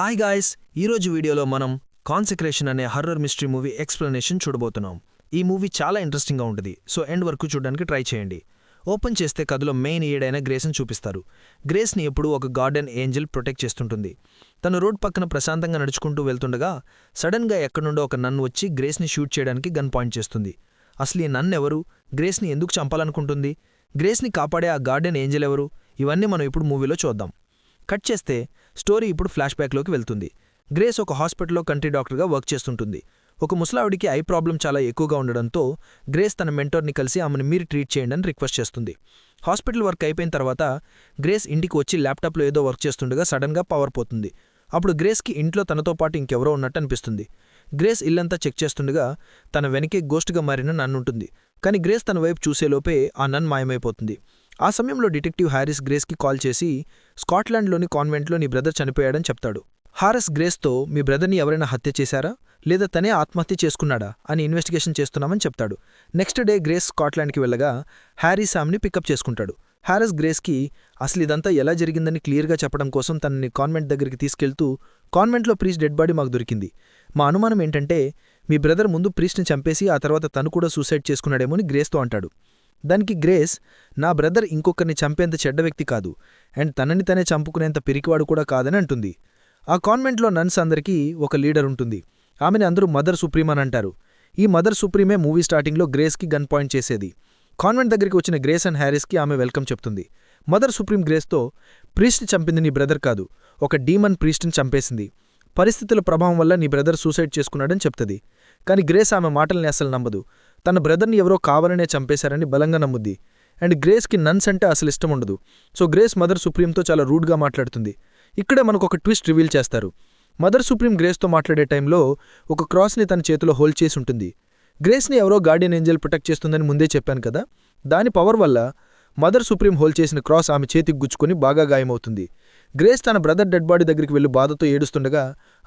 Hi guys, ఈరోజు వీడియోలో మనం కాన్సెక్రేషన్ అనే హర్రర్ మిస్టరీ మూవీ ఎక్స్ప్లెనేషన్ చూడబోతున్నాం. ఈ మూవీ చాలా ఇంట్రెస్టింగ్గా ఉంటుంది, సో ఎండ్ వరకు చూడడానికి ట్రై చేయండి. ఓపెన్ చేస్తే కథలో మెయిన్ ఏడైన గ్రేస్ని చూపిస్తారు. గ్రేస్ని ఎప్పుడూ ఒక గార్డెన్ ఏంజల్ ప్రొటెక్ట్ చేస్తుంటుంది. తను రోడ్ పక్కన ప్రశాంతంగా నడుచుకుంటూ వెళ్తుండగా సడన్గా ఎక్కడుండో ఒక నన్ను వచ్చి గ్రేస్ని షూట్ చేయడానికి గన్ పాయింట్ చేస్తుంది. అసలు ఈ నన్ను ఎవరు? గ్రేస్ని ఎందుకు చంపాలనుకుంటుంది? గ్రేస్ని కాపాడే ఆ గార్డెన్ ఏంజల్ ఎవరు? ఇవన్నీ మనం ఇప్పుడు మూవీలో చూద్దాం. కట్ చేస్తే స్టోరీ ఇప్పుడు ఫ్లాష్ బ్యాక్లోకి వెళ్తుంది. గ్రేస్ ఒక హాస్పిటల్లో కంట్రీ డాక్టర్గా వర్క్ చేస్తుంటుంది. ఒక ముసలావిడికి ఐ ప్రాబ్లం చాలా ఎక్కువగా ఉండడంతో గ్రేస్ తన మెంటర్ని కలిసి ఆమెను మీరు ట్రీట్ చేయండి అని రిక్వెస్ట్ చేస్తుంది. హాస్పిటల్ వర్క్ అయిపోయిన తర్వాత గ్రేస్ ఇంటికి వచ్చి ల్యాప్టాప్లో ఏదో వర్క్ చేస్తుండగా సడన్గా పవర్ పోతుంది. అప్పుడు గ్రేస్కి ఇంట్లో తనతో పాటు ఇంకెవరో ఉన్నట్టు అనిపిస్తుంది. గ్రేస్ ఇల్లంతా చెక్ చేస్తుండగా తన వెనకే గోస్ట్గా మారిన నన్నుంటుంది. కానీ గ్రేస్ తన వైపు చూసేలోపే ఆ నన్ మాయమైపోతుంది. ఆ సమయంలో డిటెక్టివ్ హారిస్ గ్రేస్కి కాల్ చేసి స్కాట్లాండ్లోని కాన్వెంట్లో నీ బ్రదర్ చనిపోయాడని చెప్తాడు. హారిస్ గ్రేస్తో మీ బ్రదర్ని ఎవరైనా హత్య చేశారా లేదా తనే ఆత్మహత్య చేసుకున్నాడా అని ఇన్వెస్టిగేషన్ చేస్తున్నామని చెప్తాడు. నెక్స్ట్ డే గ్రేస్ స్కాట్లాండ్కి వెళ్ళగా హ్యారీస్ ఆమెని పికప్ చేసుకుంటాడు. హారిస్ గ్రేస్కి అసలు ఇదంతా ఎలా జరిగిందని క్లియర్గా చెప్పడం కోసం తనని కాన్వెంట్ దగ్గరికి తీసుకెళ్తూ కాన్వెంట్లో ప్రీస్ట్ డెడ్ బాడీ మాకు దొరికింది. మా అనుమానం ఏంటంటే మీ బ్రదర్ ముందు ప్రీస్ట్ని చంపేసి ఆ తర్వాత తను కూడా సూసైడ్ చేసుకున్నాడేమో అని గ్రేస్తో అంటాడు. దానికి గ్రేస్ నా బ్రదర్ ఇంకొకరిని చంపేంత చెడ్డ వ్యక్తి కాదు అండ్ తనని తనే చంపుకునేంత పిరికివాడు కూడా కాదని అంటుంది. ఆ కాన్వెంట్లో నన్స్ అందరికీ ఒక లీడర్ ఉంటుంది. ఆమెని అందరూ మదర్ సుప్రీం అని అంటారు. ఈ మదర్ సుప్రీమే మూవీ స్టార్టింగ్లో గ్రేస్కి గన్ పాయింట్ చేసేది. కాన్వెంట్ దగ్గరికి వచ్చిన గ్రేస్ అండ్ హ్యారిస్కి ఆమె వెల్కమ్ చెప్తుంది. మదర్ సుప్రీం గ్రేస్తో ప్రీస్ట్ని చంపింది నీ బ్రదర్ కాదు, ఒక డీమన్ ప్రీస్ట్ని చంపేసింది. పరిస్థితుల ప్రభావం వల్ల నీ బ్రదర్ సూసైడ్ చేసుకున్నాడని చెప్తుంది. కానీ గ్రేస్ ఆమె మాటల్ని అసలు నమ్మదు. తన బ్రదర్ని ఎవరో కావాలనే చంపేశారని బలంగా నమ్ముద్ది. అండ్ గ్రేస్కి నన్స్ అంటే అసలు ఇష్టం ఉండదు. సో గ్రేస్ మదర్ సుప్రీంతో చాలా రూడ్గా మాట్లాడుతుంది. ఇక్కడే మనకు ఒక ట్విస్ట్ రివీల్ చేస్తారు. మదర్ సుప్రీం గ్రేస్తో మాట్లాడే టైంలో ఒక క్రాస్ని తన చేతిలో హోల్డ్ చేసి ఉంటుంది. గ్రేస్ని ఎవరో గార్డియన్ ఏంజల్ ప్రొటెక్ట్ చేస్తుందని ముందే చెప్పాను కదా, దాని పవర్ వల్ల మదర్ సుప్రీం హోల్డ్ చేసిన క్రాస్ ఆమె చేతికి గుచ్చుకొని బాగా గాయమవుతుంది. గ్రేస్ తన బ్రదర్ డెడ్ బాడీ దగ్గరికి వెళ్లి బాధతో ఏడుస్తుండగా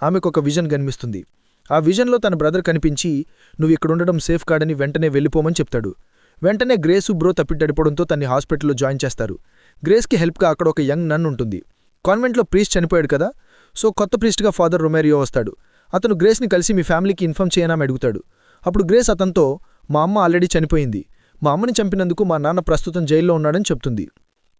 ఆమెకు ఒక విజన్ కనిపిస్తుంది. ఆ విజన్లో తన బ్రదర్ కనిపించి నువ్వు ఇక్కడుండడం సేఫ్ కాడని వెంటనే వెళ్ళిపోమని చెప్తాడు. వెంటనే గ్రేసు బ్రో తప్పిట్టడిపోవడంతో తన్ని హాస్పిటల్లో జాయిన్ చేస్తారు. గ్రేస్కి హెల్ప్గా అక్కడ ఒక యంగ్ నన్ ఉంటుంది. కాన్వెంట్లో ప్రీస్ట్ చనిపోయాడు కదా, సో కొత్త ప్రీస్ట్గా ఫాదర్ రొమేరియో వస్తాడు. అతను గ్రేస్ని కలిసి మీ ఫ్యామిలీకి ఇన్ఫార్మ్ చేయనామని అడుగుతాడు. అప్పుడు గ్రేస్ అతనితో మా అమ్మ ఆల్రెడీ చనిపోయింది, మా అమ్మని చంపినందుకు మా నాన్న ప్రస్తుతం జైల్లో ఉన్నాడని చెప్తుంది.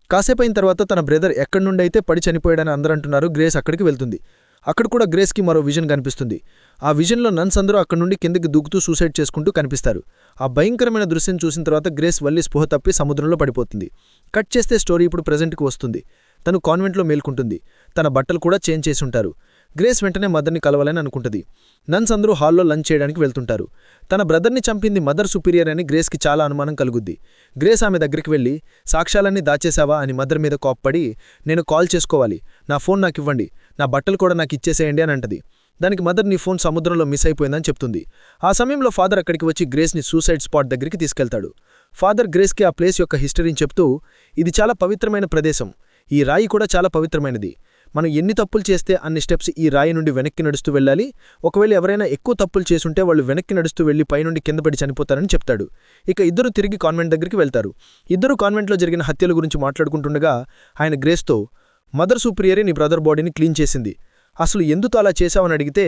కాసేపైన తర్వాత తన బ్రదర్ ఎక్కడి నుండైతే పడి చనిపోయాడని అందరూ అంటున్నారు గ్రేస్ అక్కడికి వెళ్తుంది. అక్కడ కూడా గ్రేస్కి మరో విజన్ కనిపిస్తుంది. ఆ విజన్లో నన్స్ అందరూ అక్కడి నుండి కిందకి దూకుతూ సూసైడ్ చేసుకుంటూ కనిపిస్తారు. ఆ భయంకరమైన దృశ్యం చూసిన తర్వాత గ్రేస్ వల్లి స్పృహ తప్పి సముద్రంలో పడిపోతుంది. కట్ చేస్తే స్టోరీ ఇప్పుడు ప్రెజెంట్కి వస్తుంది. తను కాన్వెంట్లో మేల్కుంటుంది. తన బట్టలు కూడా చేంజ్ చేసి ఉంటారు. గ్రేస్ వెంటనే మదర్ని కలవాలని అనుకుంటుంది. నన్స్ అందరూ హాల్లో లంచ్ చేయడానికి వెళ్తుంటారు. తన బ్రదర్ని చంపింది మదర్ సుపీరియర్ అని గ్రేస్కి చాలా అనుమానం కలుగుద్ది. గ్రేస్ ఆమె దగ్గరికి వెళ్ళి సాక్ష్యాలన్నీ దాచేశావా అని మదర్ మీద కోప్పడి నేను కాల్ చేసుకోవాలి, నా ఫోన్ నాకు ఇవ్వండి, నా బట్టలు కూడా నాకు ఇచ్చేసేయండి అని అంటది. దానికి మదర్ నీ ఫోన్ సముద్రంలో మిస్ అయిపోయిందని చెప్తుంది. ఆ సమయంలో ఫాదర్ అక్కడికి వచ్చి గ్రేస్ని సూసైడ్ స్పాట్ దగ్గరికి తీసుకెళ్తాడు. ఫాదర్ గ్రేస్కి ఆ ప్లేస్ యొక్క హిస్టరీని చెప్తూ ఇది చాలా పవిత్రమైన ప్రదేశం, ఈ రాయి కూడా చాలా పవిత్రమైనది, మనం ఎన్ని తప్పులు చేస్తే అన్ని స్టెప్స్ ఈ రాయి నుండి వెనక్కి నడుస్తూ వెళ్ళాలి, ఒకవేళ ఎవరైనా ఎక్కువ తప్పులు చేసుంటే వాళ్ళు వెనక్కి నడుస్తూ వెళ్లి పైనుండి కిందపడి చనిపోతారని చెప్తాడు. ఇక ఇద్దరు తిరిగి కాన్వెంట్ దగ్గరికి వెళ్తారు. ఇద్దరు కాన్వెంట్లో జరిగిన హత్యల గురించి మాట్లాడుకుంటుండగా ఆయన గ్రేస్తో మదర్ సుప్రియరే నీ బ్రదర్ బాడీని క్లీన్ చేసింది, అసలు ఎందుకు అలా చేశావని అడిగితే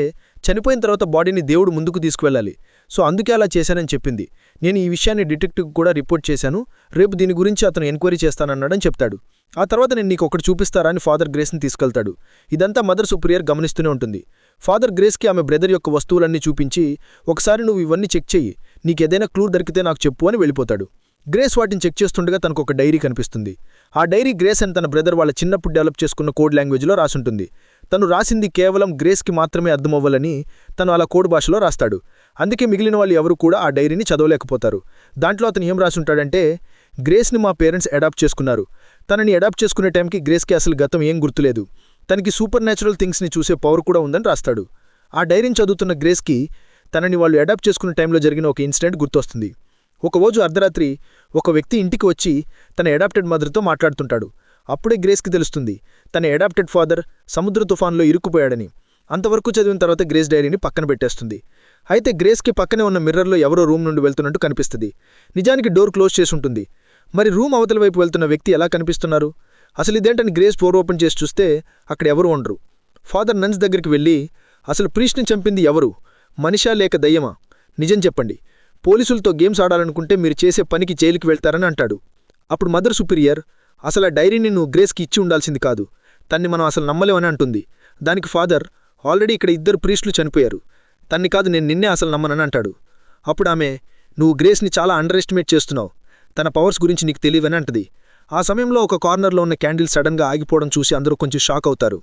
చనిపోయిన తర్వాత బాడీని దేవుడు ముందుకు తీసుకువెళ్ళాలి, సో అందుకే అలా చేశానని చెప్పింది. నేను ఈ విషయాన్ని డిటెక్టివ్ కూడా రిపోర్ట్ చేశాను, రేపు దీని గురించి అతను ఎంక్వైరీ చేస్తానన్నాడని చెప్తాడు. ఆ తర్వాత నేను నీకు ఒకటి చూపిస్తారా అని ఫాదర్ గ్రేస్ని తీసుకెళ్తాడు. ఇదంతా మదర్ సుప్రియర్ గమనిస్తూనే ఉంటుంది. ఫాదర్ గ్రేస్కి ఆమె బ్రదర్ యొక్క వస్తువులన్నీ చూపించి ఒకసారి నువ్వు ఇవన్నీ చెక్ చెయ్యి, నీకేదైనా క్లూ దొరికితే నాకు చెప్పు అని వెళ్ళిపోతాడు. గ్రేస్ వాటిని చెక్ చేస్తుండగా తనకు ఒక డైరీ కనిపిస్తుంది. ఆ డైరీ గ్రేస్ అని తన బ్రదర్ వాళ్ళ చిన్నప్పుడు డెవలప్ చేసుకున్న కోడ్ లాంగ్వేజ్లో రాసుంటుంది. తను రాసింది కేవలం గ్రేస్కి మాత్రమే అర్థమవ్వాలని తను అలా కోడ్ భాషలో రాస్తాడు. అందుకే మిగిలిన వాళ్ళు ఎవరు కూడా ఆ డైరీని చదవలేకపోతారు. దాంట్లో అతను ఏం రాసుంటాడంటే గ్రేస్ని మా పేరెంట్స్ అడాప్ట్ చేసుకున్నారు, తనని అడాప్ట్ చేసుకునే టైంకి గ్రేస్కి అసలు గతం ఏం గుర్తులేదు, తనకి సూపర్ న్యాచురల్ థింగ్స్ని చూసే పవర్ కూడా ఉందని రాస్తాడు. ఆ డైరీని చదువుతున్న గ్రేస్కి తనని వాళ్ళు అడాప్ట్ చేసుకునే టైంలో జరిగిన ఒక ఇన్సిడెంట్ గుర్తొస్తుంది. ఒకరోజు అర్ధరాత్రి ఒక వ్యక్తి ఇంటికి వచ్చి తన అడాప్టెడ్ మదర్తో మాట్లాడుతుంటాడు. అప్పుడే గ్రేస్కి తెలుస్తుంది తన అడాప్టెడ్ ఫాదర్ సముద్ర తుఫాన్లో ఇరుక్కుపోయాడని. అంతవరకు చదివిన తర్వాత గ్రేస్ డైరీని పక్కన పెట్టేస్తుంది. అయితే గ్రేస్కి పక్కనే ఉన్న మిర్రర్లో ఎవరో రూమ్ నుండి వెళ్తున్నట్టు కనిపిస్తుంది. నిజానికి డోర్ క్లోజ్ చేసి ఉంటుంది. మరి రూమ్ అవతల వైపు వెళ్తున్న వ్యక్తి ఎలా కనిపిస్తున్నారు? అసలు ఇదేంటని గ్రేస్ డోర్ ఓపెన్ చేసి చూస్తే అక్కడ ఎవరు ఉండరు. ఫాదర్ నన్స్ దగ్గరికి వెళ్ళి, అసలు ప్రీస్ట్ని చంపింది ఎవరు, మనిషా లేక దయ్యమా, నిజం చెప్పండి. పోలీసులతో గేమ్స్ ఆడాలనుకుంటే మీరు చేసే పనికి జైలుకి వెళ్తారని అంటాడు. అప్పుడు మదర్ సుపీరియర్, అసలు ఆ డైరీని నువ్వు గ్రేస్కి ఇచ్చి ఉండాల్సింది కాదు, తన్ని మనం అసలు నమ్మలేమని అంటుంది. దానికి ఫాదర్, ఆల్రెడీ ఇక్కడ 2 ప్రీస్టులు చనిపోయారు, తన్ని కాదు నేను నిన్నే అసలు నమ్మనని అంటాడు. అప్పుడు ఆమె, నువ్వు గ్రేస్ని చాలా అండర్ ఎస్టిమేట్ చేస్తున్నావు, తన పవర్స్ గురించి నీకు తెలియవని అంటది. ఆ సమయంలో ఒక కార్నర్లో ఉన్న క్యాండిల్ సడన్గా ఆగిపోవడం చూసి అందరూ కొంచెం షాక్ అవుతారు.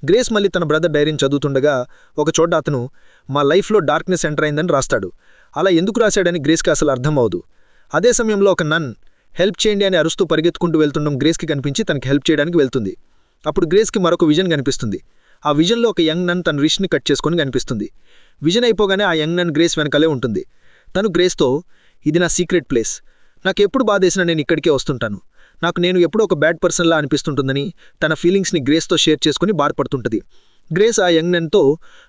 గ్రేస్ మళ్ళీ తన బ్రదర్ డైరీని చదువుతుండగా ఒక చోట అతను, మా లైఫ్లో డార్క్నెస్ ఎంటర్ అయిందని రాస్తాడు. అలా ఎందుకు రాశాడని గ్రేస్కి అసలు అర్థం అవదు. అదే సమయంలో ఒక నన్, హెల్ప్ చేయండి అని అరుస్తూ పరిగెత్తుకుంటూ వెళ్తుండడం గ్రేస్కి కనిపించి తనకి హెల్ప్ చేయడానికి వెళ్తుంది. అప్పుడు గ్రేస్కి మరొక విజన్ కనిపిస్తుంది. ఆ విజన్లో ఒక యంగ్ నన్ తన రిష్ని కట్ చేసుకొని కనిపిస్తుంది. విజన్ అయిపోగానే ఆ యంగ్ నన్ గ్రేస్ వెనకాలే ఉంటుంది. తను గ్రేస్తో, ఇది నా సీక్రెట్ ప్లేస్, నాకెప్పుడు బాధేసినా నేను ఇక్కడికే వస్తుంటాను, నేను ఎప్పుడో ఒక బ్యాడ్ పర్సన్లా అనిపిస్తుంటుందని తన ఫీలింగ్స్ని గ్రేస్తో షేర్ చేసుకుని బాధపడుతుంటుంది. గ్రేస్ ఆ యంగ్ నన్తో,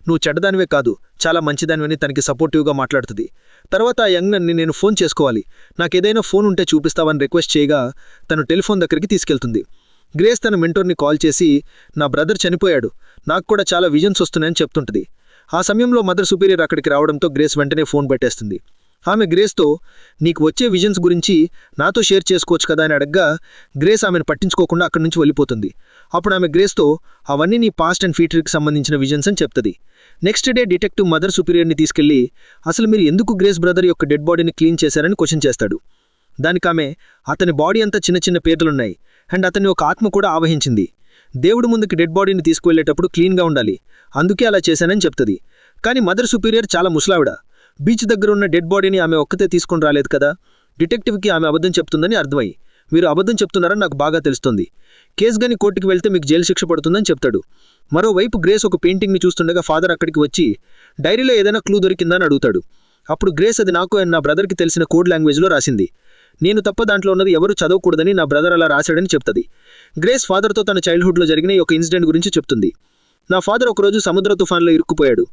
నువ్వు చెడ్డదానివే కాదు, చాలా మంచిదానివని తనకి సపోర్టివ్గా మాట్లాడుతుంది. తర్వాత ఆ యంగ్ నన్ని, నేను ఫోన్ చేసుకోవాలి, నాకేదైనా ఫోన్ ఉంటే చూపిస్తావని రిక్వెస్ట్ చేయగా తను టెలిఫోన్ దగ్గరికి తీసుకెళ్తుంది. గ్రేస్ తన మెంటోర్ని కాల్ చేసి, నా బ్రదర్ చనిపోయాడు, నాకు కూడా చాలా విజన్స్ వస్తున్నాయని చెప్తుంటుంది. ఆ సమయంలో మదర్ సుపీరియర్ అక్కడికి రావడంతో గ్రేస్ వెంటనే ఫోన్ పెట్టేస్తుంది. ఆమె గ్రేస్తో, నీకు వచ్చే విజన్స్ గురించి నాతో షేర్ చేసుకోవచ్చు కదా అని అడగ్గా గ్రేస్ ఆమెను పట్టించుకోకుండా అక్కడి నుంచి వెళ్ళిపోతుంది. అప్పుడు ఆమె గ్రేస్తో, అవన్నీ నీ పాస్ట్ అండ్ ఫ్యూచర్కి సంబంధించిన విజన్స్ అని చెప్తుంది. నెక్స్ట్ డే డిటెక్టివ్ మదర్ సుపీరియర్ని తీసుకెళ్లి, అసలు మీరు ఎందుకు గ్రేస్ బ్రదర్ యొక్క డెడ్ బాడీని క్లీన్ చేశారని క్వశ్చన్ చేస్తాడు. దానికామె, అతని బాడీ అంతా చిన్న చిన్న పేర్లున్నాయి అండ్ అతని ఒక ఆత్మ కూడా ఆవహించింది, దేవుడు ముందుకి డెడ్ బాడీని తీసుకువెళ్లేటప్పుడు క్లీన్గా ఉండాలి, అందుకే అలా చేశానని చెప్తుంది. కానీ మదర్ సుపీరియర్ చాలా ముసలావిడ, బీచ్ దగ్గర ఉన్న డెడ్ బాడీని ఆమె ఒక్కతే తీసుకుని రాలేదు కదా. డిటెక్టివ్కి ఆమె అబద్ధం చెప్తుందని అర్థమై, మీరు అబద్ధం చెప్తున్నారని నాకు బాగా తెలుస్తుంది, కేసు గాని కోర్టుకి వెళ్తే మీకు జైలు శిక్ష పడుతుందని చెప్తాడు. మరోవైపు గ్రేస్ ఒక పెయింటింగ్ని చూస్తుండగా ఫాదర్ అక్కడికి వచ్చి, డైరీలో ఏదైనా క్లూ దొరికిందని అడుగుతాడు. అప్పుడు గ్రేస్, అది నాకు అండ్ నా బ్రదర్కి తెలిసిన కోడ్ లాంగ్వేజ్లో రాసింది, నేను తప్ప దాంట్లో ఉన్నది ఎవరు చదవకూడదని నా బ్రదర్ అలా రాశాడని చెప్తుంది. గ్రేస్ ఫాదర్తో తన చైల్డ్హుడ్లో జరిగిన ఒక ఇన్సిడెంట్ గురించి చెప్తుంది. నా ఫాదర్ ఒకరోజు సముద్ర తుఫాన్లో ఇరుక్కుపోయాడు,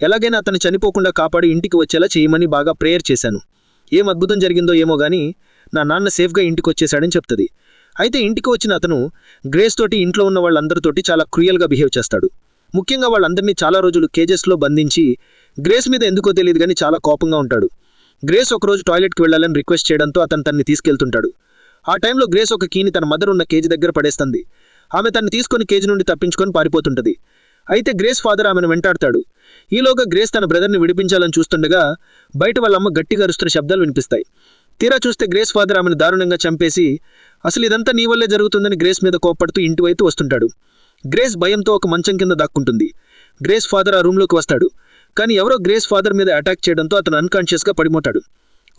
ఎలాగైనా అతను చనిపోకుండా కాపాడి ఇంటికి వచ్చేలా చేయమని బాగా ప్రేయర్ చేశాను. ఏం అద్భుతం జరిగిందో ఏమో గానీ నా నాన్న సేఫ్గా ఇంటికి వచ్చేశాడని చెప్తుంది. అయితే ఇంటికి వచ్చిన అతను గ్రేస్ తోటి ఇంట్లో ఉన్న వాళ్ళందరితోటి చాలా క్రూయల్గా బిహేవ్ చేస్తాడు. ముఖ్యంగా వాళ్ళందరినీ చాలా రోజులు కేజెస్లో బంధించి గ్రేస్ మీద ఎందుకో తెలియదు కానీ చాలా కోపంగా ఉంటాడు. గ్రేస్ ఒకరోజు టాయిలెట్కి వెళ్ళాలని రిక్వెస్ట్ చేయడంతో అతను తన్ని తీసుకెళ్తుంటాడు. ఆ టైంలో గ్రేస్ ఒక కీని తన మదర్ ఉన్న కేజీ దగ్గర పడేస్తుంది. ఆమె తన్ని తీసుకొని కేజీ నుండి తప్పించుకొని పారిపోతుంటుంది. అయితే గ్రేస్ ఫాదర్ ఆమెను వెంటాడతాడు. ఈలోగా గ్రేస్ తన బ్రదర్ని విడిపించాలని చూస్తుండగా బయట వాళ్ళమ్మ గట్టిగా అరుస్తున్న శబ్దాలు వినిపిస్తాయి. తీరా చూస్తే గ్రేస్ ఫాదర్ ఆమెను దారుణంగా చంపేసి, అసలు ఇదంతా నీ వల్లే జరుగుతుందని గ్రేస్ మీద కోప్పడుతూ ఇంటి వైపు వస్తుంటాడు. గ్రేస్ భయంతో ఒక మంచం కింద దాక్కుంటుంది. గ్రేస్ ఫాదర్ ఆ రూమ్లోకి వస్తాడు. కానీ ఎవరో గ్రేస్ ఫాదర్ మీద అటాక్ చేయడంతో అతను అన్కాన్షియస్గా పడిపోతాడు.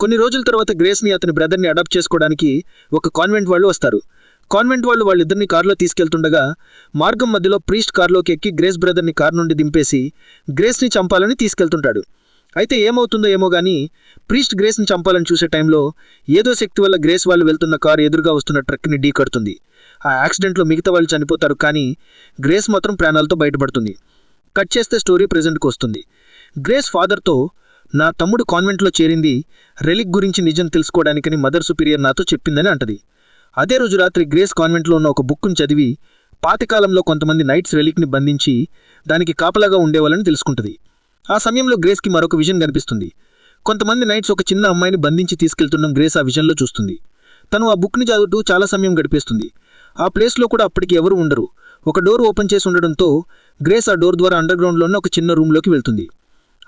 కొన్ని రోజుల తర్వాత గ్రేస్ని అతని బ్రదర్ని అడాప్ట్ చేసుకోవడానికి ఒక కాన్వెంట్ వాళ్ళు వస్తారు. కాన్వెంట్ వాళ్ళు వాళ్ళిద్దరిని కారులో తీసుకెళ్తుండగా మార్గం మధ్యలో ప్రీస్ట్ కారులోకి ఎక్కి గ్రేస్ బ్రదర్ని కారు నుండి దింపేసి గ్రేస్ని చంపాలని తీసుకెళ్తుంటాడు. అయితే ఏమవుతుందో ఏమో గానీ ప్రీస్ట్ గ్రేస్ని చంపాలని చూసే టైంలో ఏదో శక్తి వల్ల గ్రేస్ వాళ్ళు వెళ్తున్న కారు ఎదురుగా వస్తున్న ట్రక్ని ఢీ కడుతుంది. ఆ యాక్సిడెంట్లో మిగతా వాళ్ళు చనిపోతారు, కానీ గ్రేస్ మాత్రం ప్రాణాలతో బయటపడుతుంది. కట్ చేస్తే స్టోరీ ప్రెజెంట్కి వస్తుంది. గ్రేస్ ఫాదర్తో, నా తమ్ముడు కాన్వెంట్లో చేరింది రెలిక్ గురించి నిజం తెలుసుకోవడానికని మదర్ సుపీరియర్ నాతో చెప్పిందని అంటది. అదే రోజు రాత్రి గ్రేస్ కాన్వెంట్లో ఉన్న ఒక బుక్ను చదివి పాతకాలంలో కొంతమంది నైట్స్ రెలిక్ని బంధించి దానికి కాపలాగా ఉండేవాళ్ళని తెలుసుకుంటుంది. ఆ సమయంలో గ్రేస్కి మరొక విజన్ కనిపిస్తుంది. కొంతమంది నైట్స్ ఒక చిన్న అమ్మాయిని బంధించి తీసుకెళ్తుండడం గ్రేస్ ఆ విజన్లో చూస్తుంది. తను ఆ బుక్ని చదువుతూ చాలా సమయం గడిపేస్తుంది. ఆ ప్లేస్లో కూడా అప్పటికి ఎవరూ ఉండరు. ఒక డోర్ ఓపెన్ చేసి ఉండడంతో గ్రేస్ ఆ డోర్ ద్వారా అండర్గ్రౌండ్లో ఉన్న ఒక చిన్న రూమ్లోకి వెళ్తుంది.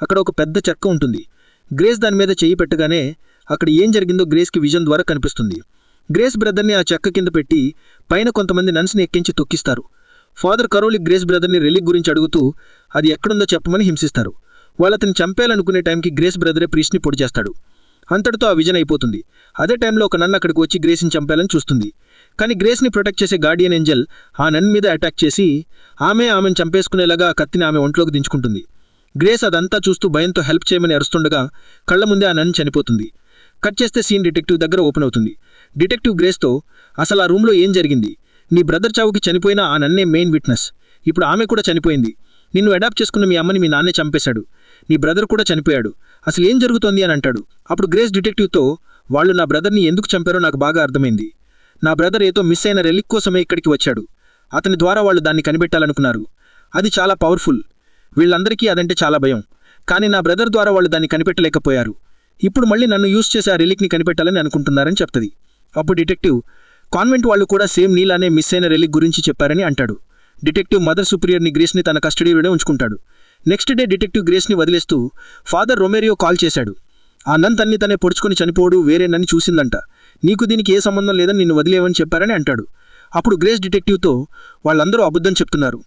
అక్కడ ఒక పెద్ద చెక్క ఉంటుంది. గ్రేస్ దాని మీద చెయ్యి పెట్టగానే అక్కడ ఏం జరిగిందో గ్రేస్కి విజన్ ద్వారా కనిపిస్తుంది. గ్రేస్ బ్రదర్ని ఆ చెక్క కింద పెట్టి పైన కొంతమంది నన్స్ని ఎక్కించి తొక్కిస్తారు. ఫాదర్ కరోలిక్ గ్రేస్ బ్రదర్ని రెలిక్ గురించి అడుగుతూ అది ఎక్కడుందో చెప్పమని హింసిస్తారు. వాళ్ళతని చంపేయాలనుకునే టైంకి గ్రేస్ బ్రదరే ప్రీస్ట్ని పొడి చేస్తాడు. అంతటితో ఆ విజన్ అయిపోతుంది. అదే టైంలో ఒక నన్ను అక్కడికి వచ్చి గ్రేస్ని చంపేయాలని చూస్తుంది. కానీ గ్రేస్ని ప్రొటెక్ట్ చేసే గార్డియన్ ఏంజల్ ఆ నన్ మీద అటాక్ చేసి ఆమెను చంపేసుకునేలాగా ఆ కత్తిని ఆమె ఒంట్లోకి దించుకుంటుంది. గ్రేస్ అదంతా చూస్తూ భయంతో హెల్ప్ చేయమని అరుస్తుండగా కళ్ల ముందే ఆ నన్ చనిపోతుంది. కట్ చేస్తే సీన్ డిటెక్టివ్ దగ్గర ఓపెన్ అవుతుంది. డిటెక్టివ్ గ్రేస్తో, అసలు ఆ రూమ్లో ఏం జరిగింది, నీ బ్రదర్ చావుకి చనిపోయిన ఆ నన్నే మెయిన్ విట్నెస్, ఇప్పుడు ఆమె కూడా చనిపోయింది, నిన్ను అడాప్ట్ చేసుకున్న మీ అమ్మని మీ నాన్నే చంపేశాడు, నీ బ్రదర్ కూడా చనిపోయాడు, అసలు ఏం జరుగుతోంది అని అంటాడు. అప్పుడు గ్రేస్ డిటెక్టివ్తో, వాళ్ళు నా బ్రదర్ని ఎందుకు చంపారో నాకు బాగా అర్థమైంది, నా బ్రదర్ ఏదో మిస్ అయిన రెలిక్ కోసమే ఇక్కడికి వచ్చాడు, అతని ద్వారా వాళ్ళు దాన్ని కనిపెట్టాలనుకున్నారు, అది చాలా పవర్ఫుల్. వీళ్ళందరికీ అదంటే చాలా భయం. కానీ నా బ్రదర్ ద్వారా వాళ్ళు దాన్ని కనిపెట్టలేకపోయారు. ఇప్పుడు మళ్ళీ నన్ను యూజ్ చేసి ఆ రిలిక్ని కనిపెట్టాలని అనుకుంటున్నారని చెప్తుంది. అప్పుడు డిటెక్టివ్, కాన్వెంట్ వాళ్ళు కూడా సేమ్ నీలానే మిస్ అయిన రిలిక్ గురించి చెప్పారని అంటాడు. డిటెక్టివ్ మదర్ సుపీరియర్ని గ్రేస్ని తన కస్టడీలోనే ఉంచుకుంటాడు. నెక్స్ట్ డే డిటెక్టివ్ గ్రేస్ని వదిలేస్తూ ఫాదర్ రొమేరియో కాల్ చేశాడు. ఆ నన్ తన్ని తనే పొడుచుకొని చనిపోడు వేరే నన్ను చూసిందంట. నీకు దీనికి ఏ సంబంధం లేదని నిన్ను వదిలేవని చెప్పారని అంటాడు. అప్పుడు గ్రేస్ డిటెక్టివ్తో, వాళ్ళందరూ అబద్ధం చెప్తున్నారు.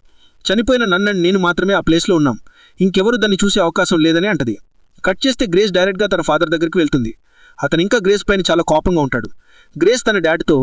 చనిపోయిన నన్ను నేను మాత్రమే ఆ ప్లేస్లో ఉన్నాం. ఇంకెవరూ దాన్ని చూసే అవకాశం లేదని అంటది. కట్ చేస్తే గ్రేస్ డైరెక్ట్గా తన ఫాదర్ దగ్గరికి వెళ్తుంది. అతను ఇంకా గ్రేస్ పైన చాలా కోపంగా ఉంటాడు. గ్రేస్ తన డాడ్తో,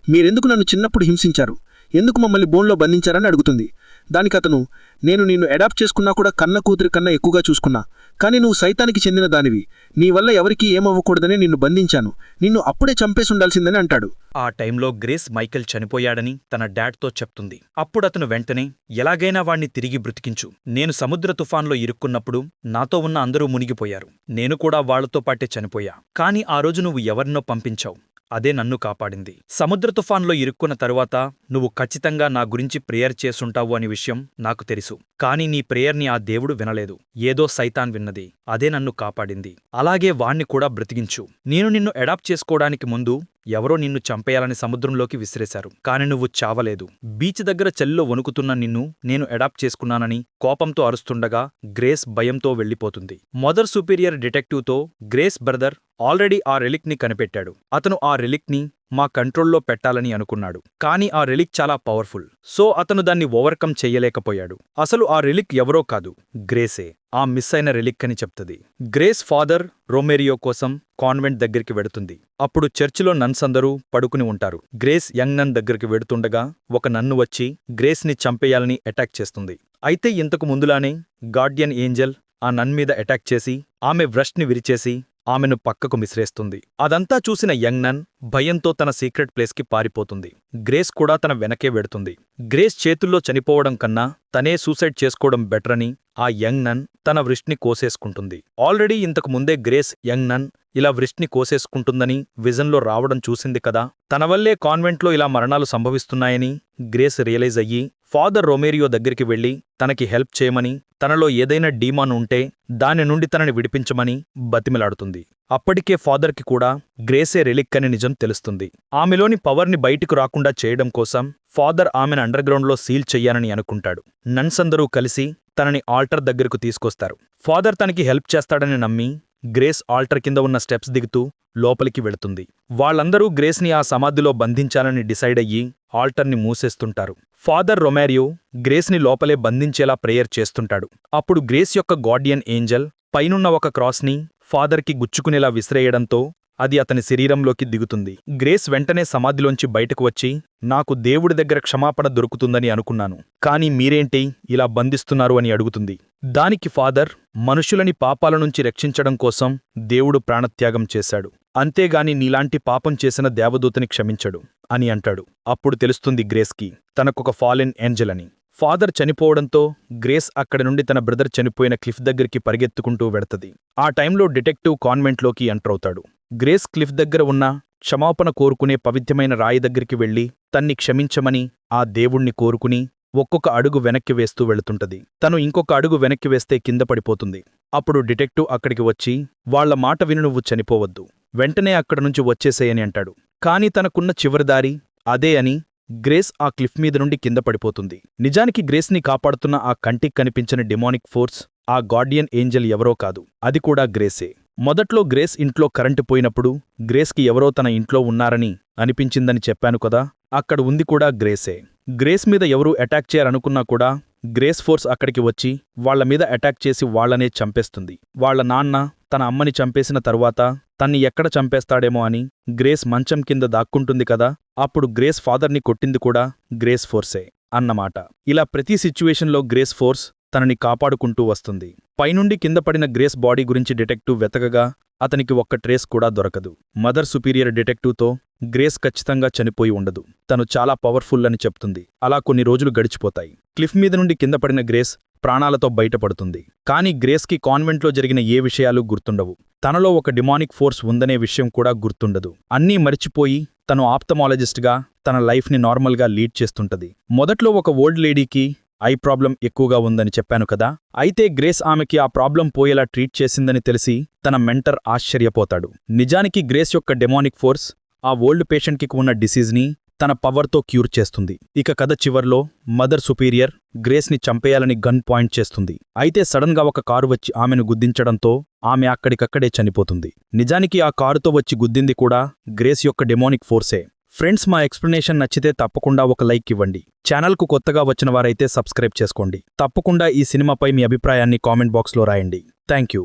మీరెందుకు నన్ను చిన్నప్పుడు హింసించారు, ఎందుకు మమ్మల్ని బోన్లో బంధించారని అడుగుతుంది. దానికి అతను, నేను నిన్ను అడాప్ట్ చేసుకున్నా కూడా కన్న కూతురి కన్నా ఎక్కువగా చూసుకున్నా, కానీ నువ్వు సైతానికి చెందిన దానివి, నీ వల్ల ఎవరికీ ఏమవ్వకూడదని నిన్ను బంధించాను, నిన్ను అప్పుడే చంపేసి ఉండాల్సిందని అంటాడు. ఆ టైంలో గ్రేస్ మైకెల్ చనిపోయాడని తన డాడ్తో చెప్తుంది. అప్పుడతను వెంటనే, ఎలాగైనా వాణ్ణి తిరిగి బ్రతికించు, నేను సముద్ర తుఫాన్లో ఇరుక్కున్నప్పుడు నాతో ఉన్న అందరూ మునిగిపోయారు, నేను కూడా వాళ్లతో పాటే చనిపోయా, కాని ఆ రోజు నువ్వు ఎవరినో పంపించావు, అదే నన్ను కాపాడింది. సముద్ర తుఫాన్లో ఇరుక్కున్న తరువాత నువ్వు ఖచ్చితంగా నా గురించి ప్రేయర్ చేసుంటావు అని విషయం నాకు తెలుసు, కాని నీ ప్రేయర్ని ఆ దేవుడు వినలేదు, ఏదో సైతాన్ విన్నది, అదే నన్ను కాపాడింది. అలాగే వాణ్ణి కూడా బ్రతికించు. నేను నిన్ను అడాప్ట్ చేసుకోవడానికి ముందు ఎవరో నిన్ను చంపేయాలని సముద్రంలోకి విసిరేశారు, కాని నువ్వు చావలేదు. బీచ్ దగ్గర చలిలో వణుకుతున్న నిన్ను నేను అడాప్ట్ చేసుకున్నానని కోపంతో అరుస్తుండగా గ్రేస్ భయంతో వెళ్ళిపోతుంది. మదర్ సుపీరియర్ డిటెక్టివ్తో, గ్రేస్ బ్రదర్ ఆల్రెడీ ఆ రెలిక్ని కనిపెట్టాడు. అతను ఆ రెలిక్ని మా కంట్రోల్లో పెట్టాలని అనుకున్నాడు, కాని ఆ రెలిక్ చాలా పవర్ఫుల్, సో అతను దాన్ని ఓవర్కమ్ చెయ్యలేకపోయాడు. అసలు ఆ రెలిక్ ఎవరో కాదు, గ్రేసే ఆ మిస్ అయిన రెలిక్ అని చెప్తుంది. గ్రేస్ ఫాదర్ రొమేరియో కోసం కాన్వెంట్ దగ్గరికి వెడుతుంది. అప్పుడు చర్చిలో నన్స్ అందరూ పడుకుని ఉంటారు. గ్రేస్ యంగ్ నన్ దగ్గరికి వెడుతుండగా ఒక నన్ను వచ్చి గ్రేస్ని చంపేయాలని అటాక్ చేస్తుంది. అయితే ఇంతకు ముందులానే గార్డియన్ ఏంజెల్ ఆ నన్ మీద అటాక్ చేసి ఆమె వ్రష్ని విరిచేసి ఆమెను పక్కకు మిసిరేస్తుంది. అదంతా చూసిన యంగ్ నన్ భయంతో తన సీక్రెట్ ప్లేస్కి పారిపోతుంది. గ్రేస్ కూడా తన వెనకే వెడుతుంది. గ్రేస్ చేతుల్లో చనిపోవడం కన్నా తనే సూసైడ్ చేసుకోవడం బెటరని ఆ యంగ్ నన్ తన వ్రిష్ని కోసేసుకుంటుంది. ఆల్రెడీ ఇంతకు ముందే గ్రేస్ యంగ్ నన్ ఇలా వ్రిష్ని కోసేసుకుంటుందని విజన్లో రావడం చూసింది కదా. తన వల్లే కాన్వెంట్లో ఇలా మరణాలు సంభవిస్తున్నాయని గ్రేస్ రియలైజ్ అయ్యి ఫాదర్ రొమేరియో దగ్గరికి వెళ్లి తనకి హెల్ప్ చేయమని, తనలో ఏదైనా డీమాన్ ఉంటే దాని నుండి తనని విడిపించమని బతిమిలాడుతుంది. అప్పటికే ఫాదర్కి కూడా గ్రేసే రెలిక్ అని నిజం తెలుస్తుంది. ఆమెలోని పవర్ని బయటికి రాకుండా చేయడం కోసం ఫాదర్ ఆమెను అండర్గ్రౌండ్లో సీల్ చెయ్యాలని అనుకుంటాడు. నన్స్ అందరూ కలిసి తనని ఆల్టర్ దగ్గరకు తీసుకొస్తారు. ఫాదర్ తనకి హెల్ప్ చేస్తాడని నమ్మి గ్రేస్ ఆల్టర్ కింద ఉన్న స్టెప్స్ దిగుతూ లోపలికి వెళుతుంది. వాళ్ళందరూ గ్రేస్ని ఆ సమాధిలో బంధించాలని డిసైడ్ అయ్యి ఆల్టర్ని మూసేస్తుంటారు. ఫాదర్ రొమేరియో గ్రేస్ని లోపలే బంధించేలా ప్రేయర్ చేస్తుంటాడు. అప్పుడు గ్రేస్ యొక్క గార్డియన్ ఏంజెల్ పైనున్న ఒక క్రాస్ని ఫాదర్కి గుచ్చుకునేలా విసిరేయడంతో అది అతని శరీరంలోకి దిగుతుంది. గ్రేస్ వెంటనే సమాధిలోంచి బయటకు వచ్చి, నాకు దేవుడి దగ్గర క్షమాపణ దొరుకుతుందని అనుకున్నాను, కానీ మీరేంటి ఇలా బంధిస్తున్నారు అని అడుగుతుంది. దానికి ఫాదర్, మనుషులని పాపాల నుంచి రక్షించడం కోసం దేవుడు ప్రాణత్యాగం చేశాడు, అంతేగాని నీలాంటి పాపం చేసిన దేవదూతని క్షమించడు అని అంటాడు. అప్పుడు తెలుస్తుంది గ్రేస్కి తనకొక ఫాలెన్ ఏంజెల్ అని. ఫాదర్ చనిపోవడంతో గ్రేస్ అక్కడి నుండి తన బ్రదర్ చనిపోయిన క్లిఫ్ దగ్గరికి పరిగెత్తుకుంటూ వెడతది. ఆ టైంలో డిటెక్టివ్ కాన్వెంట్లోకి ఎంటర్ అవుతాడు. గ్రేస్ క్లిఫ్ దగ్గర ఉన్న క్షమాపణ కోరుకునే పవిత్రమైన రాయి దగ్గరికి వెళ్లి తన్ని క్షమించమని ఆ దేవుణ్ణి కోరుకుని ఒక్కొక్క అడుగు వెనక్కి వేస్తూ వెళుతుంటది. తను ఇంకొక అడుగు వెనక్కి వేస్తే కింద పడిపోతుంది. అప్పుడు డిటెక్టివ్ అక్కడికి వచ్చి, వాళ్ల మాట విని నువ్వు చనిపోవద్దు, వెంటనే అక్కడ నుంచి వచ్చేసేయని అంటాడు. కాని తనకున్న చివరిదారి అదే అని గ్రేస్ ఆ క్లిఫ్ మీద నుండి కింద పడిపోతుంది. నిజానికి గ్రేస్ని కాపాడుతున్న ఆ కంటికి కనిపించని డెమానిక్ ఫోర్స్ ఆ గార్డియన్ ఏంజెల్ ఎవరో కాదు, అది కూడా గ్రేసే. మొదట్లో గ్రేస్ ఇంట్లో కరెంటు పోయినప్పుడు గ్రేస్కి ఎవరో తన ఇంట్లో ఉన్నారని అనిపించిందని చెప్పాను కదా, అక్కడ ఉంది కూడా గ్రేసే. గ్రేస్ మీద ఎవరూ అటాక్ చేయాలనుకున్నా కూడా గ్రేస్ ఫోర్స్ అక్కడికి వచ్చి వాళ్ల మీద అటాక్ చేసి వాళ్లనే చంపేస్తుంది. వాళ్ల నాన్న తన అమ్మని చంపేసిన తరువాత తన్ని ఎక్కడ చంపేస్తాడేమో అని గ్రేస్ మంచం కింద దాక్కుంటుంది కదా, అప్పుడు గ్రేస్ ఫాదర్ని కొట్టింది కూడా గ్రేస్ ఫోర్సే అన్నమాట. ఇలా ప్రతి సిచ్యువేషన్లో గ్రేస్ ఫోర్స్ తనని కాపాడుకుంటూ వస్తుంది. పైనుండి కింద పడిన గ్రేస్ బాడీ గురించి డిటెక్టివ్ వెతకగా అతనికి ఒక్క ట్రేస్ కూడా దొరకదు. మదర్ సుపీరియర్ డిటెక్టివ్తో, గ్రేస్ ఖచ్చితంగా చనిపోయి ఉండదు, తను చాలా పవర్ఫుల్ అని చెప్తుంది. అలా కొన్ని రోజులు గడిచిపోతాయి. క్లిఫ్ మీద నుండి కింద పడిన గ్రేస్ ప్రాణాలతో బయటపడుతుంది. కాని గ్రేస్కి కాన్వెంట్లో జరిగిన ఏ విషయాలు గుర్తుండవు. తనలో ఒక డిమానిక్ ఫోర్స్ ఉందనే విషయం కూడా గుర్తుండదు. అన్నీ మరిచిపోయి తను ఆప్థమాలజిస్ట్గా తన లైఫ్ని నార్మల్గా లీడ్ చేస్తుంటది. మొదట్లో ఒక ఓల్డ్ లేడీకి ఐ ప్రాబ్లం ఎక్కువగా ఉందని చెప్పాను కదా. అయితే గ్రేస్ ఆమెకి ఆ ప్రాబ్లం పోయేలా ట్రీట్ చేసిందని తెలిసి తన మెంటర్ ఆశ్చర్యపోతాడు. నిజానికి గ్రేస్ యొక్క డెమానిక్ ఫోర్స్ ఆ ఓల్డ్ పేషెంట్కి ఉన్న డిసీజ్ని తన పవర్తో క్యూర్ చేస్తుంది. ఇక కథ చివర్లో మదర్ సుపీరియర్ గ్రేస్ని చంపేయాలని గన్ పాయింట్ చేస్తుంది. అయితే సడన్గా ఒక కారు వచ్చి ఆమెను గుద్దించడంతో ఆమె అక్కడికక్కడే చనిపోతుంది. నిజానికి ఆ కారుతో వచ్చి గుద్దింది కూడా గ్రేస్ యొక్క డెమానిక్ ఫోర్సే. ఫ్రెండ్స్, మా ఎక్స్ప్లెనేషన్ నచ్చితే తప్పకుండా ఒక లైక్ ఇవ్వండి. ఛానల్కు కొత్తగా వచ్చిన వారైతే సబ్స్క్రైబ్ చేసుకోండి. తప్పకుండా ఈ సినిమాపై మీ అభిప్రాయాన్ని కామెంట్ బాక్స్లో రాయండి. Thank you.